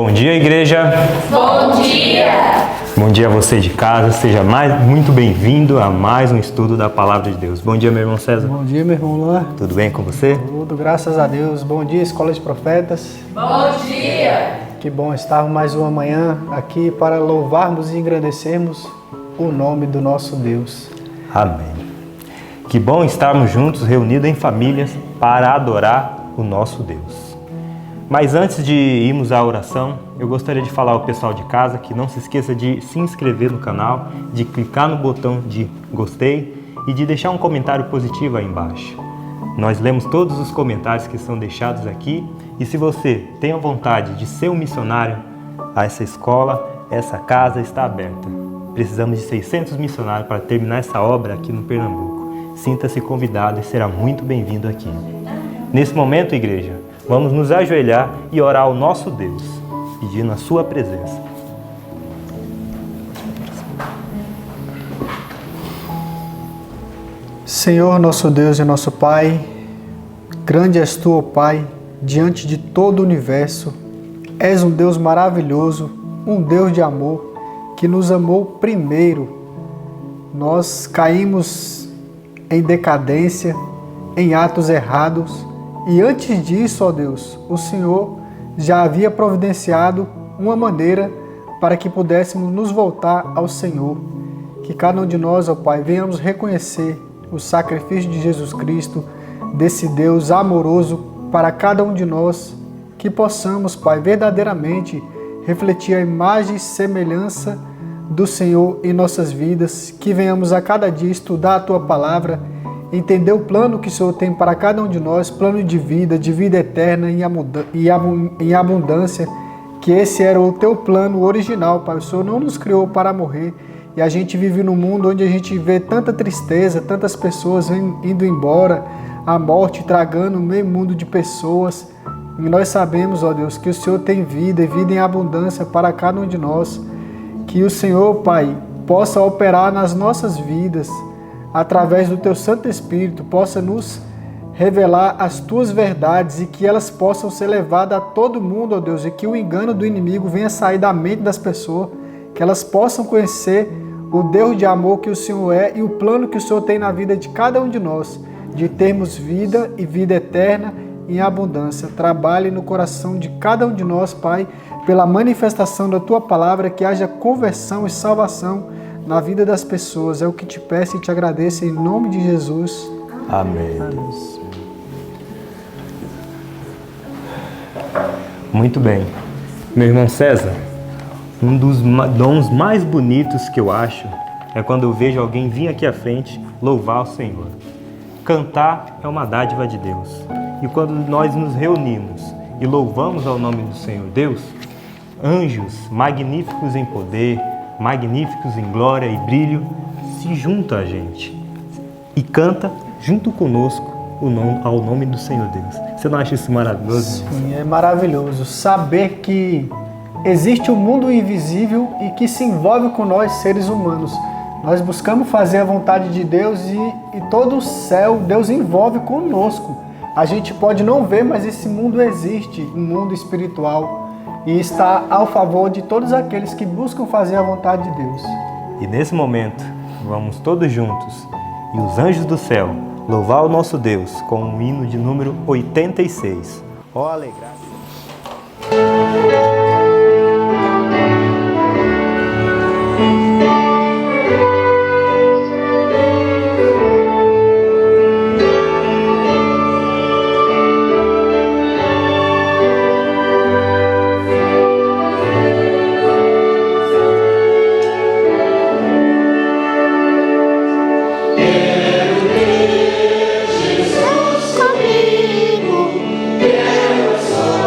Bom dia, igreja. Bom dia. Bom dia a você de casa. Seja muito bem-vindo a mais um estudo da Palavra de Deus. Bom dia, meu irmão César. Bom dia, meu irmão Luan. Tudo bem com você? Tudo, graças a Deus. Bom dia, Escola de Profetas. Bom dia. Que bom estar mais uma manhã aqui para louvarmos e engrandecermos o nome do nosso Deus. Amém. Que bom estarmos juntos, reunidos em famílias, para adorar o nosso Deus. Mas antes de irmos à oração, eu gostaria de falar ao pessoal de casa que não se esqueça de se inscrever no canal, de clicar no botão de gostei e de deixar um comentário positivo aí embaixo. Nós lemos todos os comentários que são deixados aqui e se você tem a vontade de ser um missionário, essa escola, essa casa está aberta. Precisamos de 600 missionários para terminar essa obra aqui no Pernambuco. Sinta-se convidado e será muito bem-vindo aqui. Nesse momento, igreja, vamos nos ajoelhar e orar ao nosso Deus, pedindo a sua presença. Senhor, nosso Deus e nosso Pai, grande és tu, ó Pai, diante de todo o universo. És um Deus maravilhoso, um Deus de amor, que nos amou primeiro. Nós caímos em decadência, em atos errados, e antes disso, ó Deus, o Senhor já havia providenciado uma maneira para que pudéssemos nos voltar ao Senhor. Que cada um de nós, ó Pai, venhamos reconhecer o sacrifício de Jesus Cristo, desse Deus amoroso para cada um de nós, que possamos, Pai, verdadeiramente refletir a imagem e semelhança do Senhor em nossas vidas, que venhamos a cada dia estudar a Tua Palavra, entender o plano que o Senhor tem para cada um de nós, plano de vida eterna em abundância, que esse era o Teu plano original, Pai. O Senhor não nos criou para morrer, e a gente vive num mundo onde a gente vê tanta tristeza, tantas pessoas indo embora, a morte tragando o meio mundo de pessoas. E nós sabemos, ó Deus, que o Senhor tem vida e vida em abundância para cada um de nós. Que o Senhor, Pai, possa operar nas nossas vidas, através do Teu Santo Espírito, possa nos revelar as Tuas verdades e que elas possam ser levadas a todo mundo, ó Deus, e que o engano do inimigo venha sair da mente das pessoas, que elas possam conhecer o Deus de amor que o Senhor é e o plano que o Senhor tem na vida de cada um de nós, de termos vida e vida eterna em abundância. Trabalhe no coração de cada um de nós, Pai, pela manifestação da Tua Palavra, que haja conversão e salvação na vida das pessoas. É o que te peço e te agradeço em nome de Jesus. Amém. Muito bem. Meu irmão César, um dos dons mais bonitos que eu acho é quando eu vejo alguém vir aqui à frente louvar o Senhor. Cantar é uma dádiva de Deus. E quando nós nos reunimos e louvamos ao nome do Senhor Deus, anjos magníficos em poder, magníficos em glória e brilho, se juntam a gente e canta junto conosco ao nome do Senhor Deus. Você não acha isso maravilhoso? Sim, é maravilhoso saber que existe um mundo invisível e que se envolve com nós, seres humanos. Nós buscamos fazer a vontade de Deus e todo o céu, Deus envolve conosco. A gente pode não ver, mas esse mundo existe, um mundo espiritual, e está ao favor de todos aqueles que buscam fazer a vontade de Deus. E nesse momento, vamos todos juntos, e os anjos do céu, louvar o nosso Deus com o hino de número 86. Ó alegrar. Jesus comigo, eu sou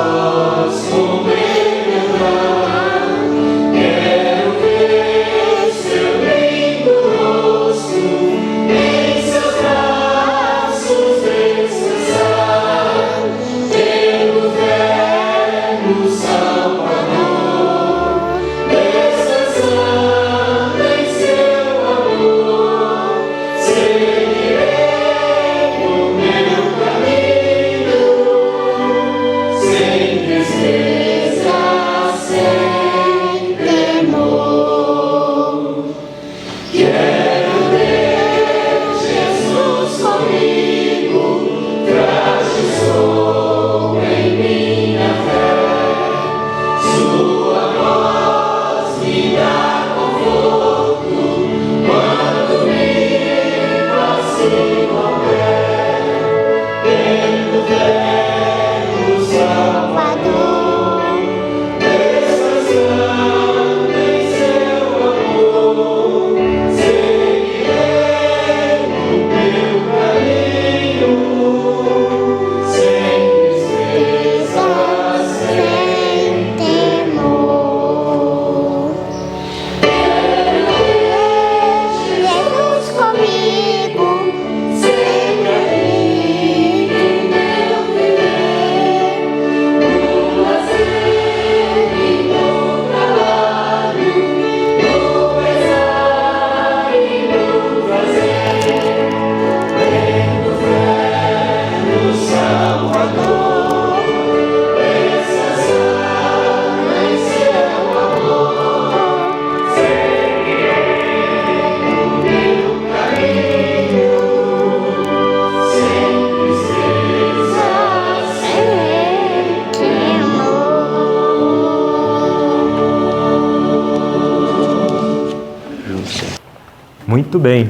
Muito bem,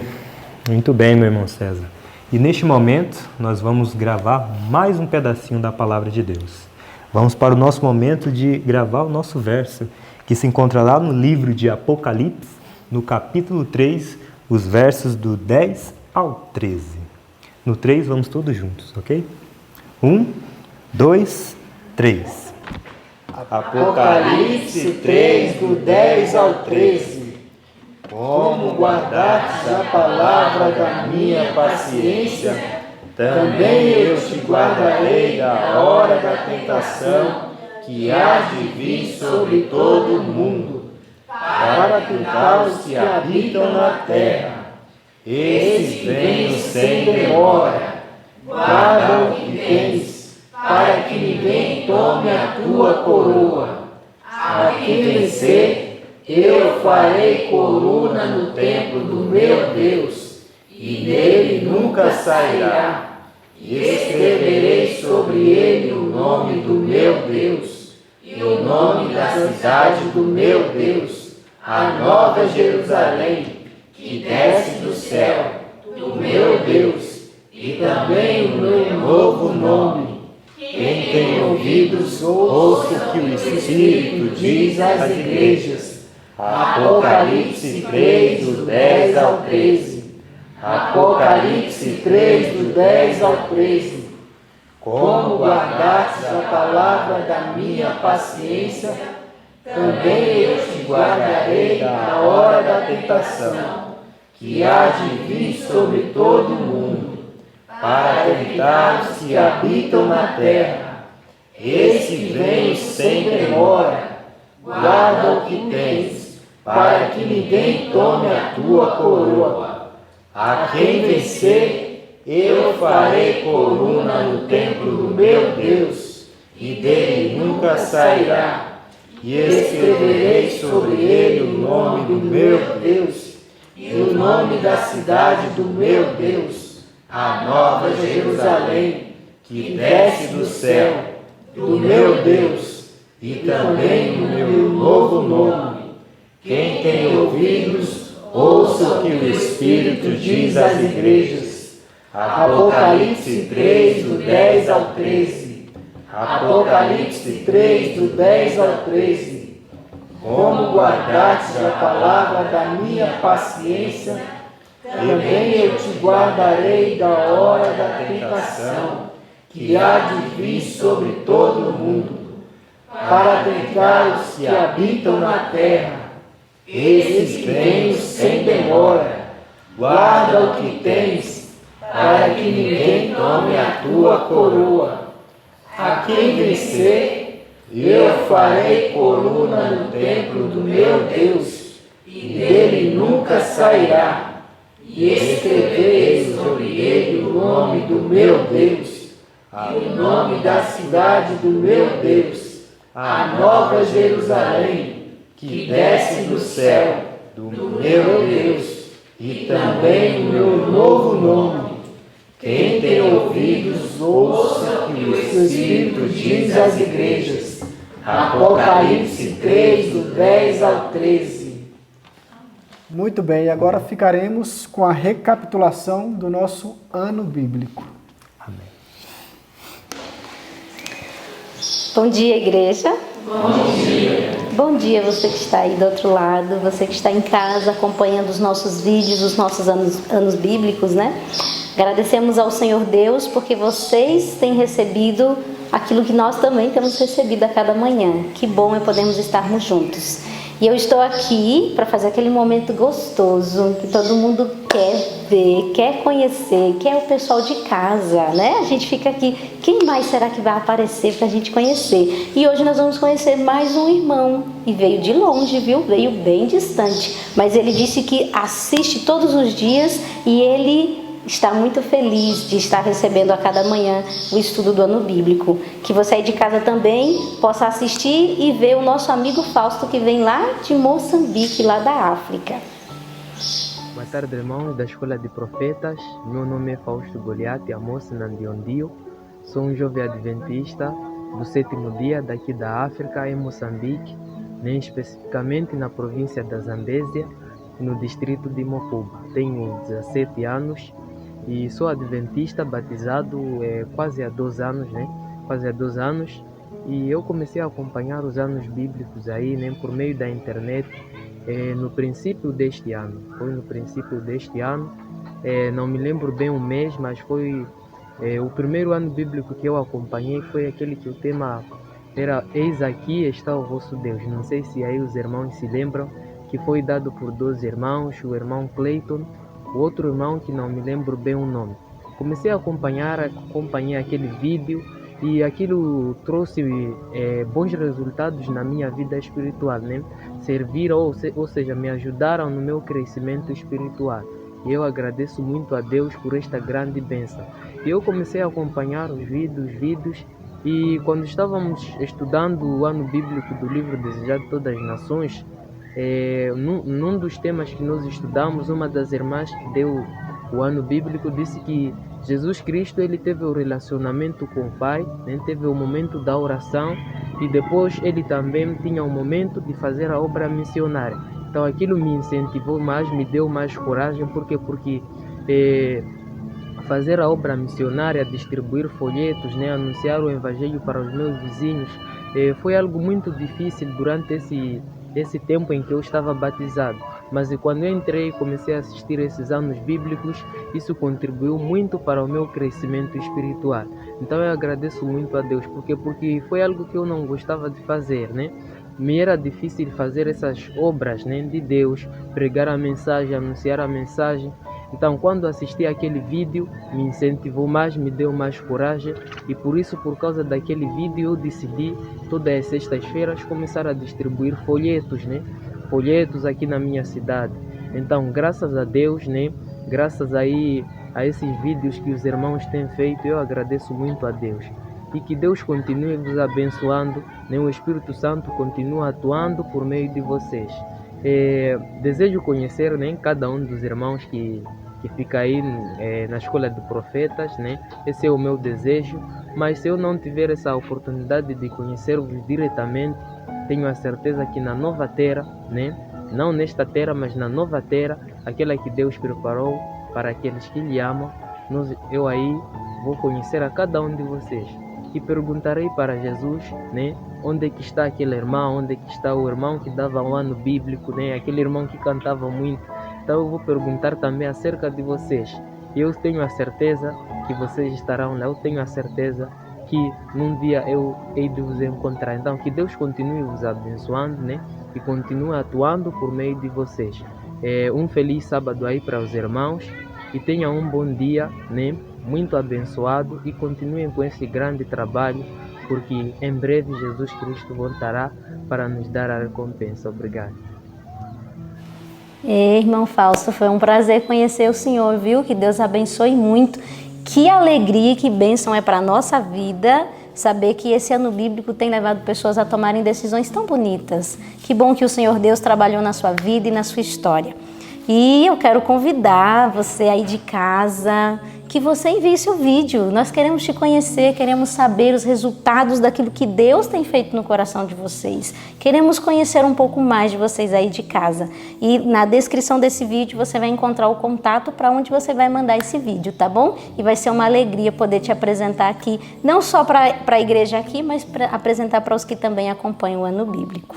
meu irmão César. E neste momento nós vamos gravar mais um pedacinho da palavra de Deus. Vamos para o nosso momento de gravar o nosso verso, que se encontra lá no livro de Apocalipse, no capítulo 3, os versos do 10 ao 13. No 3 vamos todos juntos, ok? 1, 2, 3. Apocalipse 3, do 10 ao 13. Como guardastes a palavra da minha paciência, também eu te guardarei da hora da tentação que há de vir sobre todo o mundo, para tentar os que habitam na terra. Esses venham sem demora, guarda o que tens, para que ninguém tome a tua coroa. A quem vencer, eu farei coluna no templo do meu Deus, e dele nunca sairá. E escreverei sobre ele o nome do meu Deus, e o nome da cidade do meu Deus, a nova Jerusalém, que desce do céu, do meu Deus, e também o meu novo nome. Quem tem ouvidos, ouça o que o Espírito diz às igrejas. Apocalipse 3, do 10 ao 13. Apocalipse 3, do 10 ao 13. Como guardastes a palavra da minha paciência, também eu te guardarei na hora da tentação, que há de vir sobre todo o mundo, para tentar os que habitam na terra. Esse vem sem demora, guarda o que tens, para que ninguém tome a tua coroa. A quem vencer, eu farei coluna no templo do meu Deus, e dele nunca sairá. E escreverei sobre ele o nome do meu Deus, e o nome da cidade do meu Deus, a nova Jerusalém, que desce do céu, do meu Deus, e também o meu novo nome. Quem tem ouvidos, ouça o que o Espírito diz às igrejas. Apocalipse 3, do 10 ao 13. Apocalipse 3, do 10 ao 13. Como guardastes a palavra da minha paciência, também eu te guardarei da hora da tentação, que há de vir sobre todo o mundo, para tentar os que habitam na terra. Esses venham sem demora, guarda o que tens, para que ninguém tome a tua coroa. A quem vencer, eu farei coluna no templo do meu Deus, e dele nunca sairá. E escreverei sobre ele o nome do meu Deus, e o nome da cidade do meu Deus, a nova Jerusalém, que desce do céu, do meu Deus, e também o meu novo nome. Quem tem ouvidos, ouça o que o Espírito diz às igrejas. Apocalipse 3, do 10 ao 13. Muito bem, agora ficaremos com a recapitulação do nosso ano bíblico. Amém. Bom dia, igreja. Bom dia. Bom dia você que está aí do outro lado, você que está em casa acompanhando os nossos vídeos, os nossos anos bíblicos, né? Agradecemos ao Senhor Deus porque vocês têm recebido aquilo que nós também temos recebido a cada manhã. Que bom é podermos estarmos juntos. E eu estou aqui para fazer aquele momento gostoso que todo mundo quer ver, quer conhecer, que é o pessoal de casa, né? A gente fica aqui, quem mais será que vai aparecer para a gente conhecer? E hoje nós vamos conhecer mais um irmão. E veio de longe, viu? Veio bem distante. Mas ele disse que assiste todos os dias e ele está muito feliz de estar recebendo a cada manhã o estudo do ano bíblico. Que você aí de casa também possa assistir e ver o nosso amigo Fausto, que vem lá de Moçambique, lá da África. Boa tarde, irmãos da Escola de Profetas. Meu nome é Fausto Goliati Amos Nandiondio. Sou um jovem adventista do 7º dia daqui da África, em Moçambique, nem especificamente na província da Zambésia, no distrito de Mocuba. Tenho 17 anos e sou adventista, batizado quase há 2 anos, né? Quase há 2 anos. E eu comecei a acompanhar os anos bíblicos aí, né? Por meio da internet, no princípio deste ano. Foi no princípio deste ano, não me lembro bem o mês, mas foi o primeiro ano bíblico que eu acompanhei, foi aquele que o tema era Eis aqui está o vosso Deus. Não sei se aí os irmãos se lembram, que foi dado por 2 irmãos, o irmão Clayton, o outro irmão que não me lembro bem o nome. Comecei a acompanhar aquele vídeo e aquilo trouxe bons resultados na minha vida espiritual, né? Serviram, ou seja, me ajudaram no meu crescimento espiritual. E eu agradeço muito a Deus por esta grande bênção. E eu comecei a acompanhar os vídeos, e quando estávamos estudando o ano bíblico do livro Desejado de Todas as Nações, num dos temas que nós estudamos, uma das irmãs que deu o ano bíblico disse que Jesus Cristo ele teve o relacionamento com o Pai, né? Teve o momento da oração e depois ele também tinha o momento de fazer a obra missionária. Então aquilo me incentivou mais, me deu mais coragem, porque fazer a obra missionária, distribuir folhetos, né? Anunciar o evangelho para os meus vizinhos, foi algo muito difícil durante esse tempo em que eu estava batizado. Mas quando eu entrei e comecei a assistir esses anos bíblicos, isso contribuiu muito para o meu crescimento espiritual. Então eu agradeço muito a Deus, porque foi algo que eu não gostava de fazer, né? Me era difícil fazer essas obras, né, de Deus, pregar a mensagem, anunciar a mensagem. Então quando assisti aquele vídeo, me incentivou mais, me deu mais coragem, e por isso, por causa daquele vídeo, eu decidi todas as sextas-feiras começar a distribuir folhetos, né? Folhetos aqui na minha cidade. Então graças a Deus, né? Graças aí a esses vídeos que os irmãos têm feito, eu agradeço muito a Deus. E que Deus continue vos abençoando, né? O Espírito Santo continua atuando por meio de vocês. Desejo conhecer, né, cada um dos irmãos que fica aí na Escola de Profetas, né? Esse é o meu desejo. Mas se eu não tiver essa oportunidade de conhecer-vos diretamente, tenho a certeza que na nova terra, né? Não nesta terra, mas na nova terra, aquela que Deus preparou para aqueles que lhe amam, eu aí vou conhecer a cada um de vocês. E perguntarei para Jesus, né? Onde é que está aquele irmão, onde é que está o irmão que dava um ano bíblico, né? Aquele irmão que cantava muito. Então eu vou perguntar também acerca de vocês. E eu tenho a certeza que vocês estarão lá, eu tenho a certeza que num dia eu hei de vos encontrar. Então que Deus continue vos abençoando, né? E continue atuando por meio de vocês. Um feliz sábado aí para os irmãos e tenham um bom dia, né? Muito abençoado, e continuem com esse grande trabalho, porque em breve Jesus Cristo voltará para nos dar a recompensa. Obrigado. Irmão Fausto, foi um prazer conhecer o senhor, viu? Que Deus abençoe muito. Que alegria e que bênção é para a nossa vida saber que esse ano bíblico tem levado pessoas a tomarem decisões tão bonitas. Que bom que o Senhor Deus trabalhou na sua vida e na sua história. E eu quero convidar você aí de casa, que você envie seu vídeo. Nós queremos te conhecer, queremos saber os resultados daquilo que Deus tem feito no coração de vocês. Queremos conhecer um pouco mais de vocês aí de casa. E na descrição desse vídeo você vai encontrar o contato para onde você vai mandar esse vídeo, tá bom? E vai ser uma alegria poder te apresentar aqui, não só para a igreja aqui, mas para apresentar para os que também acompanham o ano bíblico.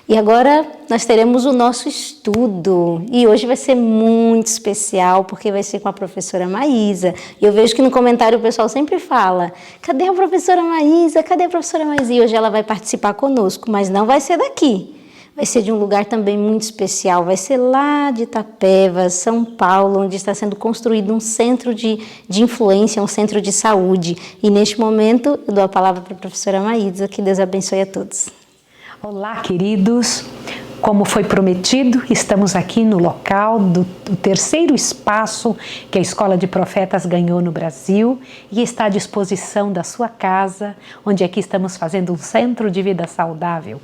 E agora nós teremos o nosso estudo, e hoje vai ser muito especial, porque vai ser com a professora Maísa. E eu vejo que no comentário o pessoal sempre fala, cadê a professora Maísa, cadê a professora Maísa? E hoje ela vai participar conosco, mas não vai ser daqui. Vai ser de um lugar também muito especial, vai ser lá de Itapeva, São Paulo, onde está sendo construído um centro de influência, um centro de saúde. E neste momento eu dou a palavra para a professora Maísa, que Deus abençoe a todos. Olá, queridos. Como foi prometido, estamos aqui no local do terceiro espaço que a Escola de Profetas ganhou no Brasil e está à disposição da sua casa, onde aqui estamos fazendo um centro de vida saudável.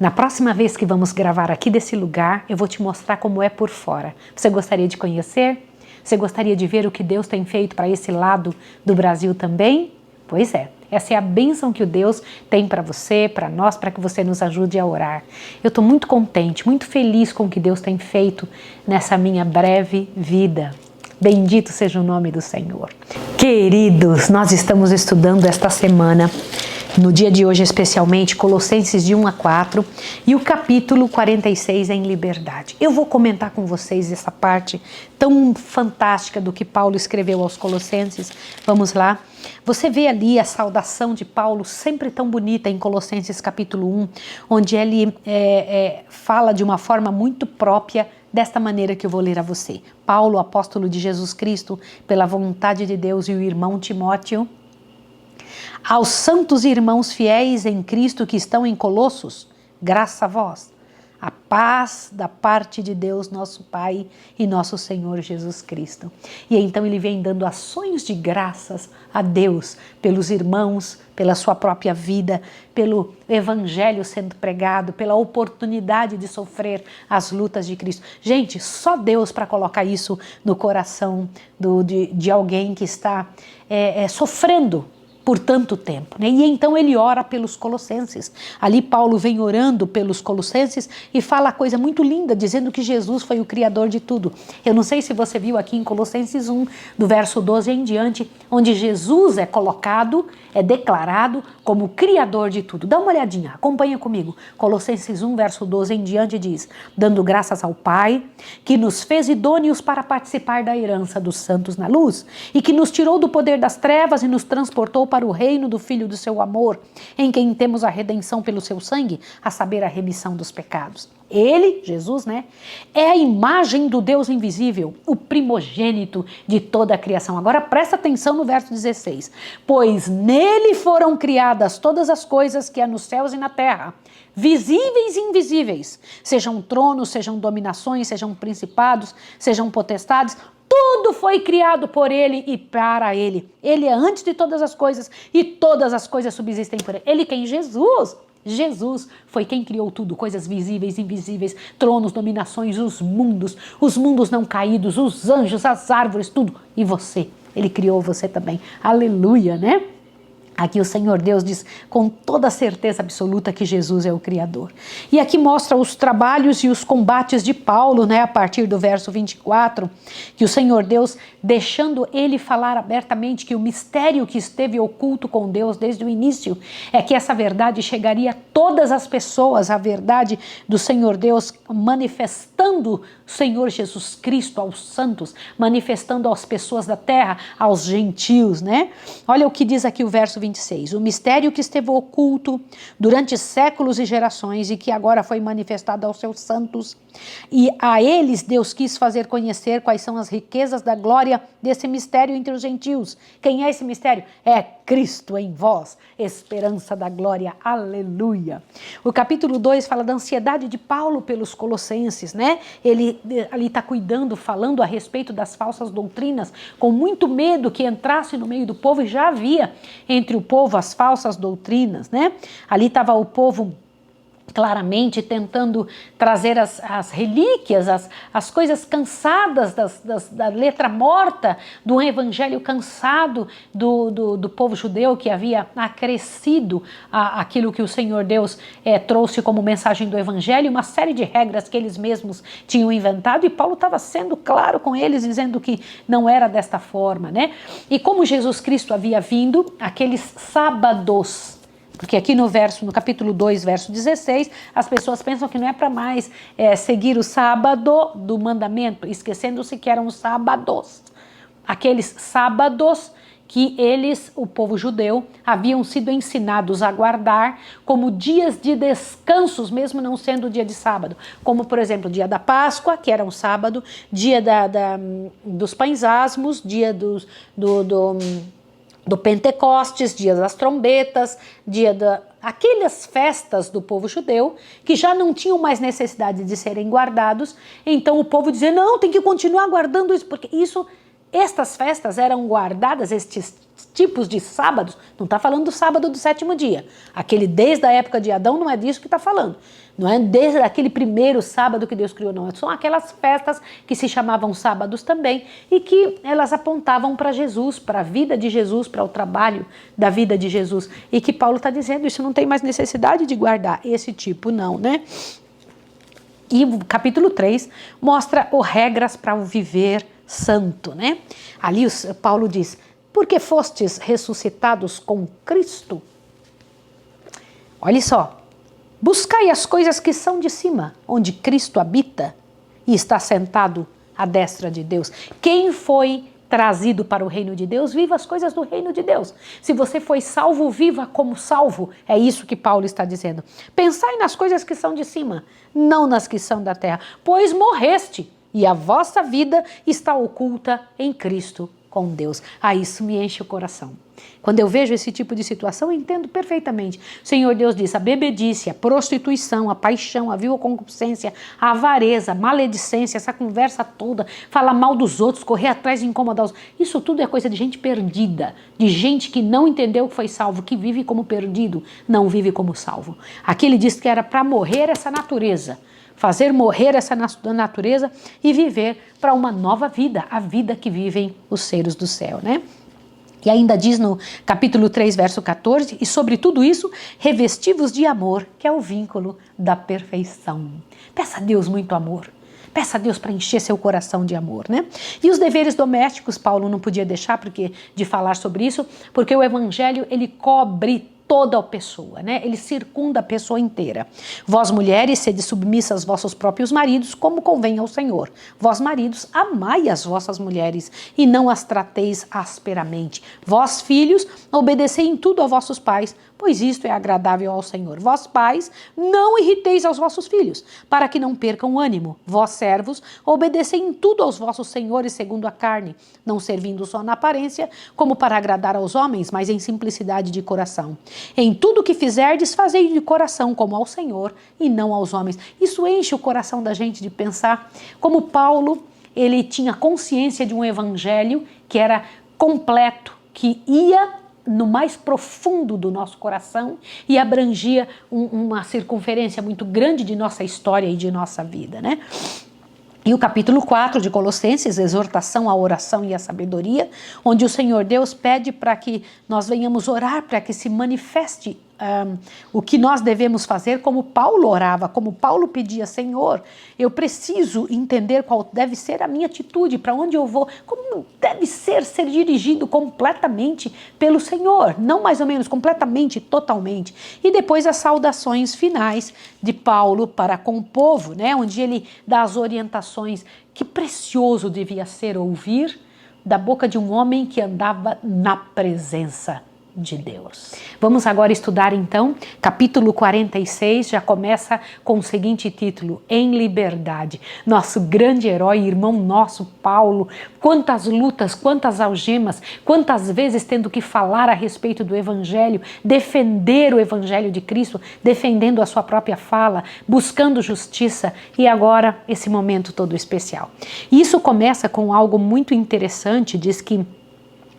Na próxima vez que vamos gravar aqui desse lugar, eu vou te mostrar como é por fora. Você gostaria de conhecer? Você gostaria de ver o que Deus tem feito para esse lado do Brasil também? Pois é, Essa é a bênção que o Deus tem para você, para nós, para que você nos ajude a orar. Eu estou muito contente, muito feliz com o que Deus tem feito nessa minha breve vida. Bendito seja o nome do Senhor. Queridos, nós estamos estudando esta semana, no dia de hoje especialmente, Colossenses de 1 a 4 e o capítulo 46 em liberdade. Eu vou comentar com vocês essa parte tão fantástica do que Paulo escreveu aos Colossenses. Vamos lá. Você vê ali a saudação de Paulo, sempre tão bonita em Colossenses capítulo 1, onde ele fala de uma forma muito própria desta maneira que eu vou ler a você. Paulo, apóstolo de Jesus Cristo, pela vontade de Deus, e o irmão Timóteo, aos santos irmãos fiéis em Cristo que estão em Colossos, graça a vós, a paz da parte de Deus, nosso Pai e nosso Senhor Jesus Cristo. E então ele vem dando ações de graças a Deus pelos irmãos, pela sua própria vida, pelo evangelho sendo pregado, pela oportunidade de sofrer as lutas de Cristo. Gente, só Deus para colocar isso no coração de alguém que está sofrendo por tanto tempo, né? E então ele ora pelos colossenses. Ali Paulo vem orando pelos colossenses e fala a coisa muito linda, dizendo que Jesus foi o criador de tudo. Eu não sei se você viu aqui em Colossenses 1, do verso 12 em diante, onde Jesus é colocado, é declarado como o criador de tudo. Dá uma olhadinha, acompanha comigo. Colossenses 1, verso 12 em diante diz: dando graças ao Pai, que nos fez idôneos para participar da herança dos santos na luz, e que nos tirou do poder das trevas e nos transportou para o reino do Filho do seu amor, em quem temos a redenção pelo seu sangue, a saber, a remissão dos pecados. Ele, Jesus, né, é a imagem do Deus invisível, o primogênito de toda a criação. Agora presta atenção no verso 16. Pois nele foram criadas todas as coisas que há nos céus e na terra, visíveis e invisíveis, sejam tronos, sejam dominações, sejam principados, sejam potestades. Tudo foi criado por ele e para ele. Ele é antes de todas as coisas e todas as coisas subsistem por ele. Ele quem? Jesus. Jesus foi quem criou tudo, coisas visíveis, invisíveis, tronos, dominações, os mundos não caídos, os anjos, as árvores, tudo. E você, ele criou você também. Aleluia, né? Aqui o Senhor Deus diz com toda certeza absoluta que Jesus é o Criador. E aqui mostra os trabalhos e os combates de Paulo, né, a partir do verso 24, que o Senhor Deus, deixando ele falar abertamente que o mistério que esteve oculto com Deus desde o início é que essa verdade chegaria a todas as pessoas, a verdade do Senhor Deus manifestando o Senhor Jesus Cristo aos santos, manifestando às pessoas da terra, aos gentios, né? Olha o que diz aqui o verso 26. O mistério que esteve oculto durante séculos e gerações e que agora foi manifestado aos seus santos. E a eles Deus quis fazer conhecer quais são as riquezas da glória desse mistério entre os gentios. Quem é esse mistério? É Cristo em vós, esperança da glória. Aleluia. O capítulo 2 fala da ansiedade de Paulo pelos colossenses, né? Ele ali está cuidando, falando a respeito das falsas doutrinas, com muito medo que entrasse no meio do povo, e já havia entre o povo as falsas doutrinas, né? Ali estava o povo claramente tentando trazer as relíquias, as coisas cansadas da letra morta, do evangelho cansado do povo judeu, que havia acrescido aquilo que o Senhor Deus trouxe como mensagem do evangelho, uma série de regras que eles mesmos tinham inventado, e Paulo estava sendo claro com eles, dizendo que não era desta forma, né? E como Jesus Cristo havia vindo, aqueles sábados, porque aqui no capítulo 2, verso 16, as pessoas pensam que não é para mais seguir o sábado do mandamento, esquecendo-se que eram os sábados. Aqueles sábados que o povo judeu, haviam sido ensinados a guardar como dias de descansos, mesmo não sendo dia de sábado. Como, por exemplo, o dia da Páscoa, que era um sábado, dia dos pães asmos, dia do Pentecostes, dia das trombetas, aquelas festas do povo judeu que já não tinham mais necessidade de serem guardados. Então o povo dizia, não, tem que continuar guardando isso, porque estas festas eram guardadas, estes tipos de sábados, não está falando do sábado do 7º dia. Aquele desde a época de Adão não é disso que está falando. Não é desde aquele primeiro sábado que Deus criou, não. São aquelas festas que se chamavam sábados também e que elas apontavam para Jesus, para a vida de Jesus, para o trabalho da vida de Jesus. E que Paulo está dizendo, isso não tem mais necessidade de guardar esse tipo, não, né? E o capítulo 3 mostra regras para o viver santo, né? Ali Paulo diz, porque fostes ressuscitados com Cristo. Olha só. Buscai as coisas que são de cima, onde Cristo habita e está sentado à destra de Deus. Quem foi trazido para o reino de Deus, viva as coisas do reino de Deus. Se você foi salvo, viva como salvo. É isso que Paulo está dizendo. Pensai nas coisas que são de cima, não nas que são da terra, pois morreste e a vossa vida está oculta em Cristo com Deus. Isso me enche o coração. Quando eu vejo esse tipo de situação, eu entendo perfeitamente. O Senhor Deus diz, a bebedice, a prostituição, a paixão, a vil concupiscência, a avareza, a maledicência, essa conversa toda, falar mal dos outros, correr atrás e incomodar os outros. Isso tudo é coisa de gente perdida, de gente que não entendeu que foi salvo, que vive como perdido, não vive como salvo. Aqui ele diz que era para morrer essa natureza, fazer morrer essa natureza e viver para uma nova vida, a vida que vivem os seres do céu, né? E ainda diz no capítulo 3, verso 14, e sobre tudo isso, revestivos de amor, que é o vínculo da perfeição. Peça a Deus muito amor. Peça a Deus para encher seu coração de amor, né? E os deveres domésticos, Paulo não podia deixar de falar sobre isso, porque o evangelho, ele cobre toda a pessoa, né? Ele circunda a pessoa inteira. Vós, mulheres, sede submissas aos vossos próprios maridos, como convém ao Senhor. Vós, maridos, amai as vossas mulheres e não as trateis asperamente. Vós, filhos, obedecei em tudo aos vossos pais, pois isto é agradável ao Senhor. Vós, pais, não irriteis aos vossos filhos, para que não percam o ânimo. Vós, servos, obedecei em tudo aos vossos senhores segundo a carne, não servindo só na aparência, como para agradar aos homens, mas em simplicidade de coração. Em tudo que fizerdes, fazei de coração como ao Senhor e não aos homens. Isso enche o coração da gente de pensar como Paulo, ele tinha consciência de um evangelho que era completo, que ia no mais profundo do nosso coração e abrangia uma circunferência muito grande de nossa história e de nossa vida, né? E o capítulo 4 de Colossenses, exortação à oração e à sabedoria, onde o Senhor Deus pede para que nós venhamos orar, para que se manifeste o que nós devemos fazer, como Paulo orava, como Paulo pedia, Senhor, eu preciso entender qual deve ser a minha atitude, para onde eu vou, como deve ser dirigido completamente pelo Senhor, não mais ou menos, completamente, totalmente. E depois as saudações finais de Paulo para com o povo, né, onde ele dá as orientações. Que precioso devia ser ouvir da boca de um homem que andava na presença de Deus. Vamos agora estudar então capítulo 46, já começa com o seguinte título, Em Liberdade. Nosso grande herói, irmão nosso, Paulo, quantas lutas, quantas algemas, quantas vezes tendo que falar a respeito do evangelho, defender o evangelho de Cristo, defendendo a sua própria fala, buscando justiça, e agora esse momento todo especial. E isso começa com algo muito interessante, diz que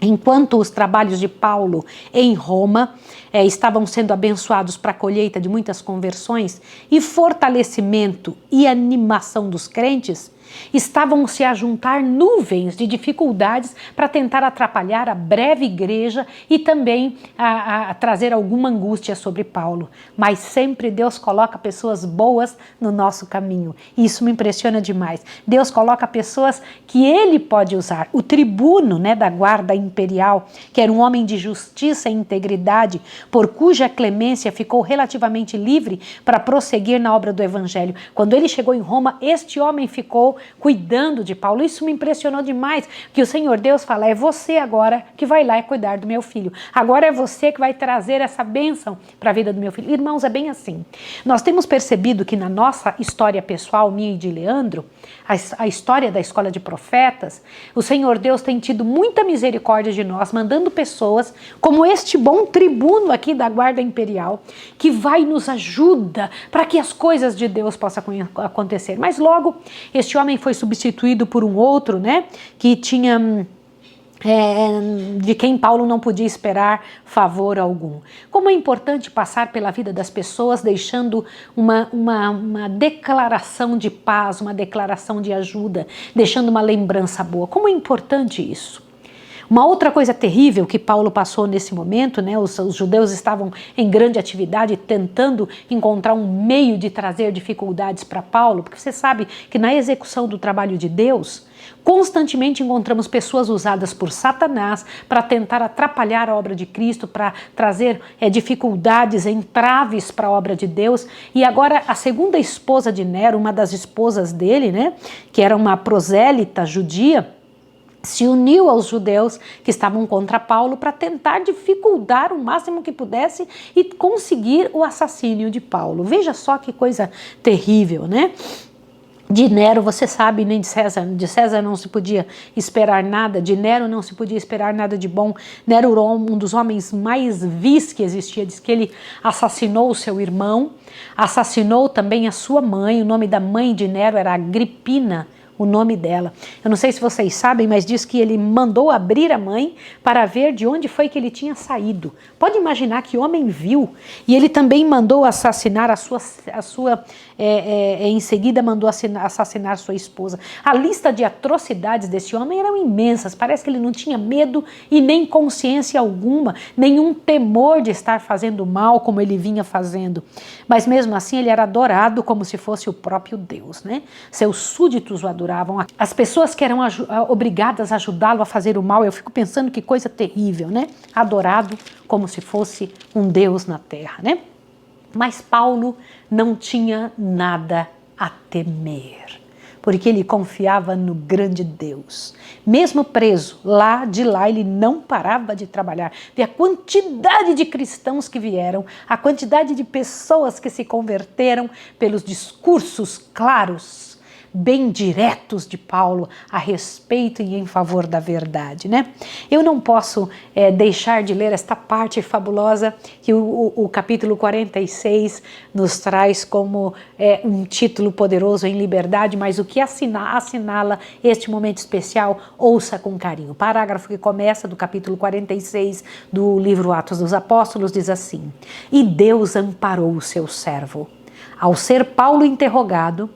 enquanto os trabalhos de Paulo em Roma estavam sendo abençoados para a colheita de muitas conversões e fortalecimento e animação dos crentes, estavam se a juntar nuvens de dificuldades para tentar atrapalhar a breve igreja e também a trazer alguma angústia sobre Paulo. Mas sempre Deus coloca pessoas boas no nosso caminho. E isso me impressiona demais. Deus coloca pessoas que Ele pode usar. O tribuno, né, da guarda imperial, que era um homem de justiça e integridade, por cuja clemência ficou relativamente livre para prosseguir na obra do evangelho. Quando ele chegou em Roma, este homem ficou cuidando de Paulo. Isso me impressionou demais, que o Senhor Deus fala, é você agora que vai lá e cuidar do meu filho. Agora é você que vai trazer essa bênção para a vida do meu filho. Irmãos, é bem assim. Nós temos percebido que na nossa história pessoal, minha e de Leandro, a história da escola de profetas, o Senhor Deus tem tido muita misericórdia de nós, mandando pessoas como este bom tribuno aqui da guarda imperial, que vai e nos ajuda para que as coisas de Deus possam acontecer. Mas logo, este homem foi substituído por um outro, né, que tinha de quem Paulo não podia esperar favor algum. Como é importante passar pela vida das pessoas deixando uma declaração de paz, uma declaração de ajuda, deixando uma lembrança boa. Como é importante isso. Uma outra coisa terrível que Paulo passou nesse momento, né? Os judeus estavam em grande atividade tentando encontrar um meio de trazer dificuldades para Paulo, porque você sabe que na execução do trabalho de Deus, constantemente encontramos pessoas usadas por Satanás para tentar atrapalhar a obra de Cristo, para trazer dificuldades, entraves para a obra de Deus. E agora a segunda esposa de Nero, uma das esposas dele, né, que era uma prosélita judia, se uniu aos judeus que estavam contra Paulo para tentar dificultar o máximo que pudesse e conseguir o assassínio de Paulo. Veja só que coisa terrível, né? De Nero, você sabe, nem de César não se podia esperar nada, de Nero não se podia esperar nada de bom. Nero era um dos homens mais vis que existia, diz que ele assassinou o seu irmão, assassinou também a sua mãe, o nome da mãe de Nero era Agripina, o nome dela. Eu não sei se vocês sabem, mas diz que ele mandou abrir a mãe para ver de onde foi que ele tinha saído. Pode imaginar que homem vil. E ele também mandou assassinar em seguida mandou assassinar sua esposa. A lista de atrocidades desse homem eram imensas. Parece que ele não tinha medo e nem consciência alguma, nenhum temor de estar fazendo mal como ele vinha fazendo. Mas mesmo assim ele era adorado como se fosse o próprio Deus, né? Seus súditos o adoravam. As pessoas que eram obrigadas a ajudá-lo a fazer o mal, eu fico pensando que coisa terrível, né? Adorado como se fosse um Deus na terra, né? Mas Paulo não tinha nada a temer, porque ele confiava no grande Deus. Mesmo preso, de lá ele não parava de trabalhar. Vê a quantidade de cristãos que vieram, a quantidade de pessoas que se converteram pelos discursos claros, bem diretos de Paulo a respeito e em favor da verdade, né? Eu não posso deixar de ler esta parte fabulosa que o capítulo 46 nos traz como um título poderoso em liberdade, mas o que assinala este momento especial, ouça com carinho. O parágrafo que começa do capítulo 46 do livro Atos dos Apóstolos diz assim: E Deus amparou o seu servo. Ao ser Paulo interrogado,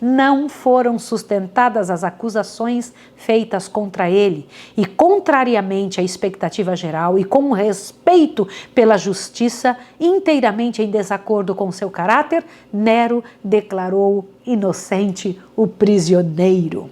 não foram sustentadas as acusações feitas contra ele, e contrariamente à expectativa geral e com respeito pela justiça, inteiramente em desacordo com seu caráter, Nero declarou inocente o prisioneiro.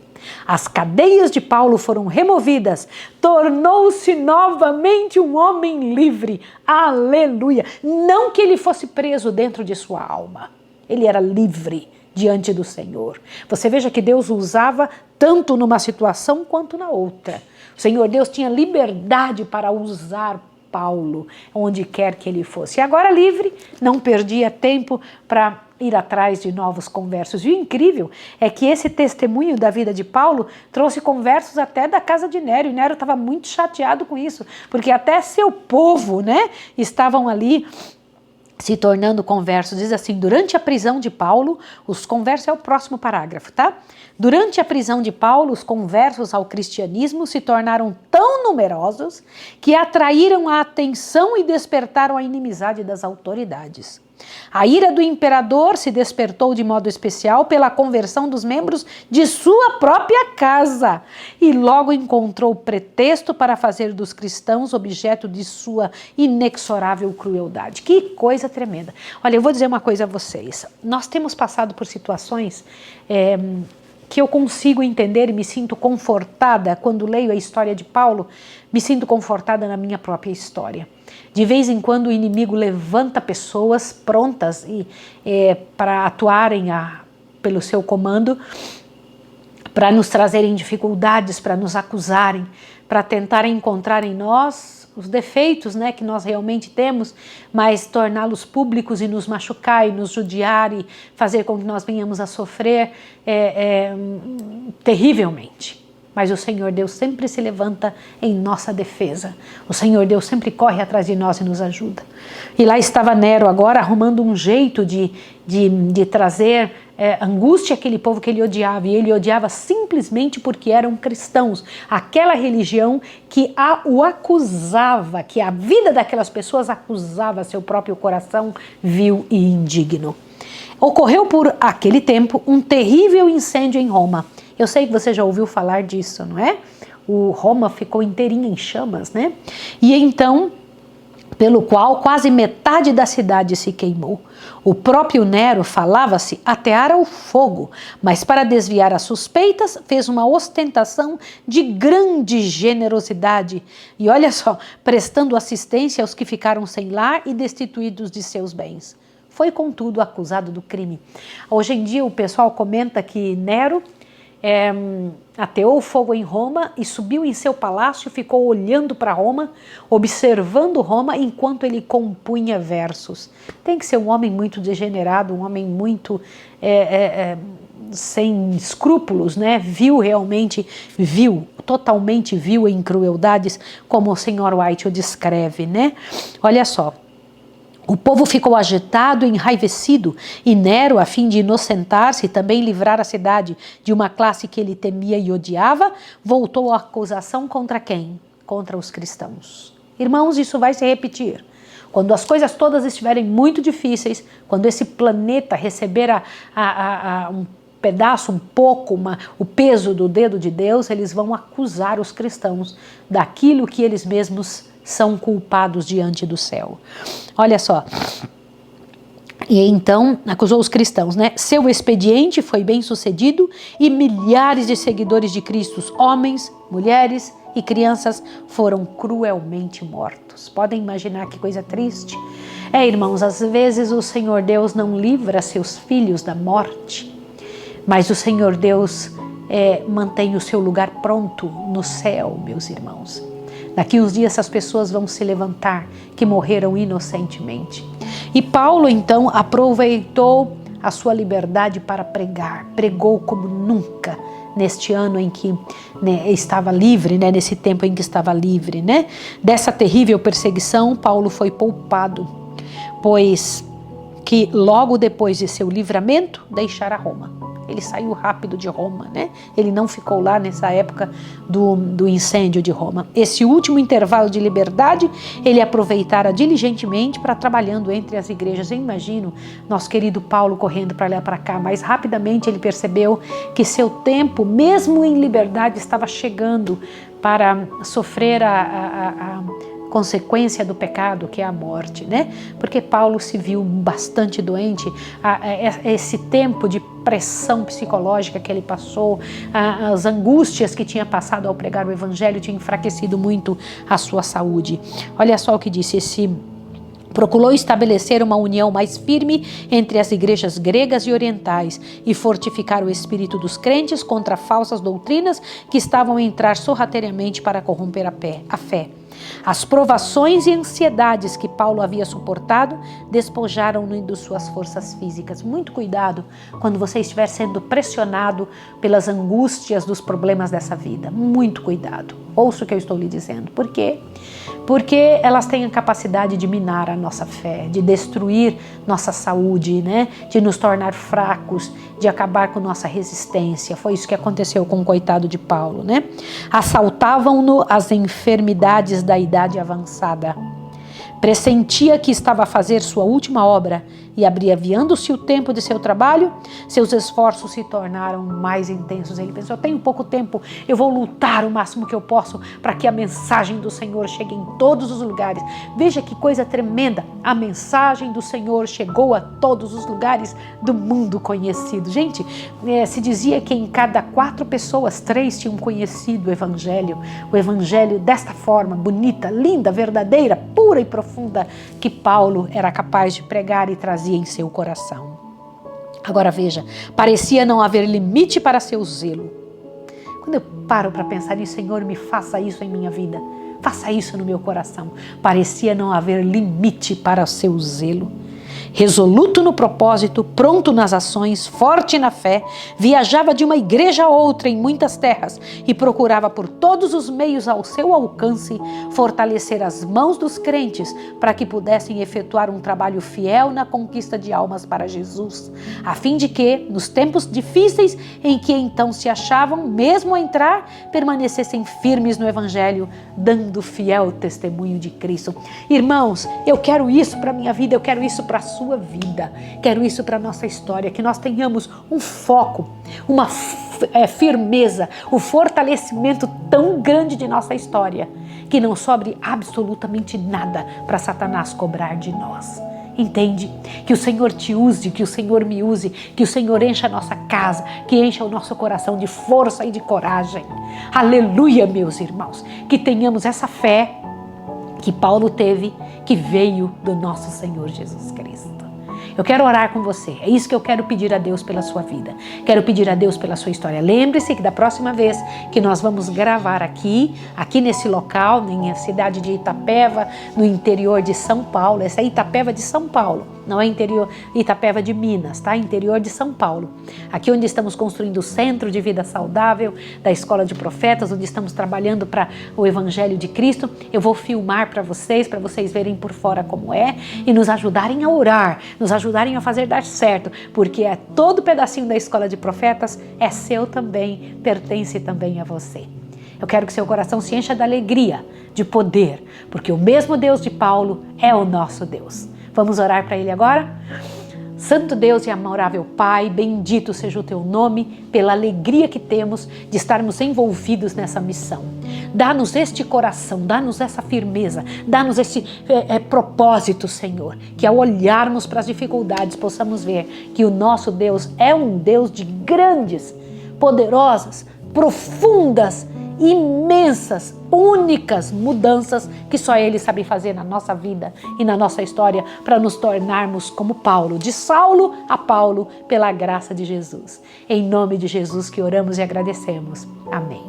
As cadeias de Paulo foram removidas, tornou-se novamente um homem livre. Aleluia! Não que ele fosse preso dentro de sua alma, ele era livre diante do Senhor. Você veja que Deus o usava tanto numa situação quanto na outra. O Senhor Deus tinha liberdade para usar Paulo onde quer que ele fosse. E agora livre, não perdia tempo para ir atrás de novos conversos. E o incrível é que esse testemunho da vida de Paulo trouxe conversos até da casa de Nero, e Nero estava muito chateado com isso, porque até seu povo, né, estavam ali se tornando conversos. Diz assim: durante a prisão de Paulo, os conversos é o próximo parágrafo, tá? Durante a prisão de Paulo, os conversos ao cristianismo se tornaram tão numerosos que atraíram a atenção e despertaram a inimizade das autoridades. A ira do imperador se despertou de modo especial pela conversão dos membros de sua própria casa e logo encontrou pretexto para fazer dos cristãos objeto de sua inexorável crueldade. Que coisa tremenda! Olha, eu vou dizer uma coisa a vocês. Nós temos passado por situações que eu consigo entender e me sinto confortada quando leio a história de Paulo, me sinto confortada na minha própria história. De vez em quando o inimigo levanta pessoas prontas para atuarem pelo seu comando, para nos trazerem dificuldades, para nos acusarem, para tentarem encontrar em nós os defeitos, né, que nós realmente temos, mas torná-los públicos e nos machucar e nos judiar e fazer com que nós venhamos a sofrer terrivelmente. Mas o Senhor Deus sempre se levanta em nossa defesa. O Senhor Deus sempre corre atrás de nós e nos ajuda. E lá estava Nero agora arrumando um jeito de trazer angústia aquele povo que ele odiava, e ele odiava simplesmente porque eram cristãos, aquela religião que o acusava, que a vida daquelas pessoas acusava seu próprio coração vil e indigno. Ocorreu por aquele tempo um terrível incêndio em Roma. Eu sei que você já ouviu falar disso, não é? Roma ficou inteirinha em chamas, né? E então, pelo qual quase metade da cidade se queimou. O próprio Nero, falava-se, ateara o fogo, mas para desviar as suspeitas fez uma ostentação de grande generosidade. E olha só, prestando assistência aos que ficaram sem lar e destituídos de seus bens. Foi, contudo, acusado do crime. Hoje em dia o pessoal comenta que Nero ateou o fogo em Roma e subiu em seu palácio, ficou olhando para Roma, observando Roma enquanto ele compunha versos. Tem que ser um homem muito degenerado, um homem muito sem escrúpulos, né? Totalmente vil em crueldades, como o Sr. White o descreve, né? Olha só. O povo ficou agitado e enraivecido, e Nero, a fim de inocentar-se e também livrar a cidade de uma classe que ele temia e odiava, voltou a acusação contra quem? Contra os cristãos. Irmãos, isso vai se repetir. Quando as coisas todas estiverem muito difíceis, quando esse planeta receber um pedaço, um pouco, o peso do dedo de Deus, eles vão acusar os cristãos daquilo que eles mesmos são culpados diante do céu. Olha só. E então acusou os cristãos, né? Seu expediente foi bem sucedido e milhares de seguidores de Cristo, homens, mulheres e crianças, foram cruelmente mortos. Podem imaginar que coisa triste? Irmãos, às vezes o Senhor Deus não livra seus filhos da morte, mas o Senhor Deus mantém o seu lugar pronto no céu, meus irmãos. Daqui uns dias essas pessoas vão se levantar, que morreram inocentemente. E Paulo, então, aproveitou a sua liberdade para pregar. Pregou como nunca neste ano em que estava livre, nesse tempo em que estava livre. Dessa terrível perseguição, Paulo foi poupado, pois que logo depois de seu livramento, deixara Roma. Ele saiu rápido de Roma, Ele não ficou lá nessa época do incêndio de Roma. Esse último intervalo de liberdade, ele aproveitara diligentemente para trabalhando entre as igrejas. Eu imagino nosso querido Paulo correndo para lá e para cá, mas rapidamente ele percebeu que seu tempo, mesmo em liberdade, estava chegando para sofrer a consequência do pecado, que é a morte, Porque Paulo se viu bastante doente, esse tempo de pressão psicológica que ele passou, as angústias que tinha passado ao pregar o evangelho tinha enfraquecido muito a sua saúde. Olha só o que disse procurou estabelecer uma união mais firme entre as igrejas gregas e orientais e fortificar o espírito dos crentes contra falsas doutrinas que estavam a entrar sorrateiramente para corromper a fé. As provações e ansiedades que Paulo havia suportado despojaram-no de suas forças físicas. Muito cuidado quando você estiver sendo pressionado pelas angústias dos problemas dessa vida. Muito cuidado. Ouça o que eu estou lhe dizendo. Por quê? Porque elas têm a capacidade de minar a nossa fé, de destruir nossa saúde, de nos tornar fracos, de acabar com nossa resistência. Foi isso que aconteceu com o coitado de Paulo, Assaltavam-no as enfermidades da idade avançada. Pressentia que estava a fazer sua última obra e abreviando-se o tempo de seu trabalho, seus esforços se tornaram mais intensos. Ele pensou, eu tenho pouco tempo, eu vou lutar o máximo que eu posso para que a mensagem do Senhor chegue em todos os lugares. Veja que coisa tremenda, a mensagem do Senhor chegou a todos os lugares do mundo conhecido. Gente, se dizia que em cada 4 pessoas, 3 tinham conhecido o Evangelho desta forma, bonita, linda, verdadeira, pura e profunda, que Paulo era capaz de pregar e trazer em seu coração. Agora veja, parecia não haver limite para seu zelo. Quando eu paro para pensar nisso, Senhor, me faça isso em minha vida, faça isso no meu coração. Parecia não haver limite para o seu zelo. Resoluto no propósito, pronto nas ações, forte na fé, viajava de uma igreja a outra em muitas terras e procurava por todos os meios ao seu alcance fortalecer as mãos dos crentes para que pudessem efetuar um trabalho fiel na conquista de almas para Jesus, a fim de que, nos tempos difíceis em que então se achavam, mesmo a entrar, permanecessem firmes no Evangelho, dando fiel testemunho de Cristo. Irmãos, eu quero isso para a minha vida, eu quero isso para a sua vida, quero isso para a nossa história, que nós tenhamos um foco, uma firmeza, o fortalecimento tão grande de nossa história, que não sobre absolutamente nada para Satanás cobrar de nós. Entende? Que o Senhor te use, que o Senhor me use, que o Senhor encha a nossa casa, que encha o nosso coração de força e de coragem. Aleluia, meus irmãos. Que tenhamos essa fé que Paulo teve, que veio do nosso Senhor Jesus Cristo. Eu quero orar com você, é isso que eu quero pedir a Deus pela sua vida. Quero pedir a Deus pela sua história. Lembre-se que da próxima vez que nós vamos gravar aqui nesse local, na cidade de Itapeva, no interior de São Paulo, essa é Itapeva de São Paulo, não é interior Itapeva de Minas, tá? Interior de São Paulo. Aqui onde estamos construindo o Centro de Vida Saudável da Escola de Profetas, onde estamos trabalhando para o Evangelho de Cristo. Eu vou filmar para vocês verem por fora como é e nos ajudarem a orar, nos ajudarem a fazer dar certo, porque todo pedacinho da Escola de Profetas é seu também, pertence também a você. Eu quero que seu coração se encha de alegria, de poder, porque o mesmo Deus de Paulo é o nosso Deus. Vamos orar para Ele agora? Santo Deus e amável Pai, bendito seja o Teu nome pela alegria que temos de estarmos envolvidos nessa missão. Dá-nos este coração, dá-nos essa firmeza, dá-nos esse propósito, Senhor, que ao olharmos para as dificuldades possamos ver que o nosso Deus é um Deus de grandes, poderosas, profundas, imensas, únicas mudanças que só Ele sabe fazer na nossa vida e na nossa história para nos tornarmos como Paulo, de Saulo a Paulo, pela graça de Jesus. Em nome de Jesus que oramos e agradecemos. Amém.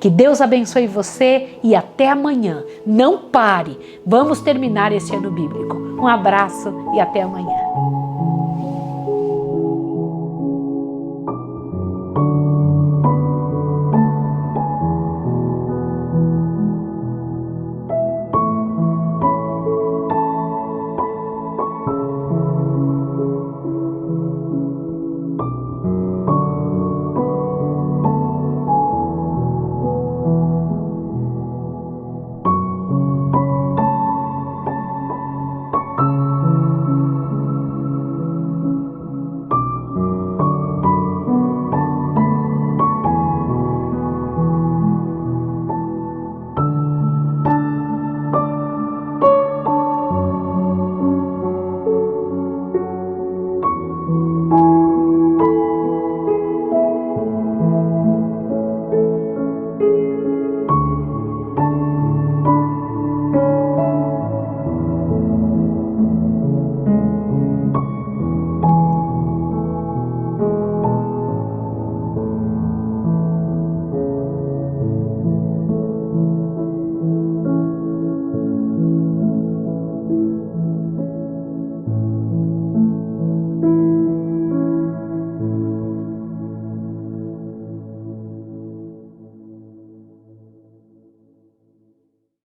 Que Deus abençoe você e até amanhã. Não pare. Vamos terminar esse ano bíblico. Um abraço e até amanhã.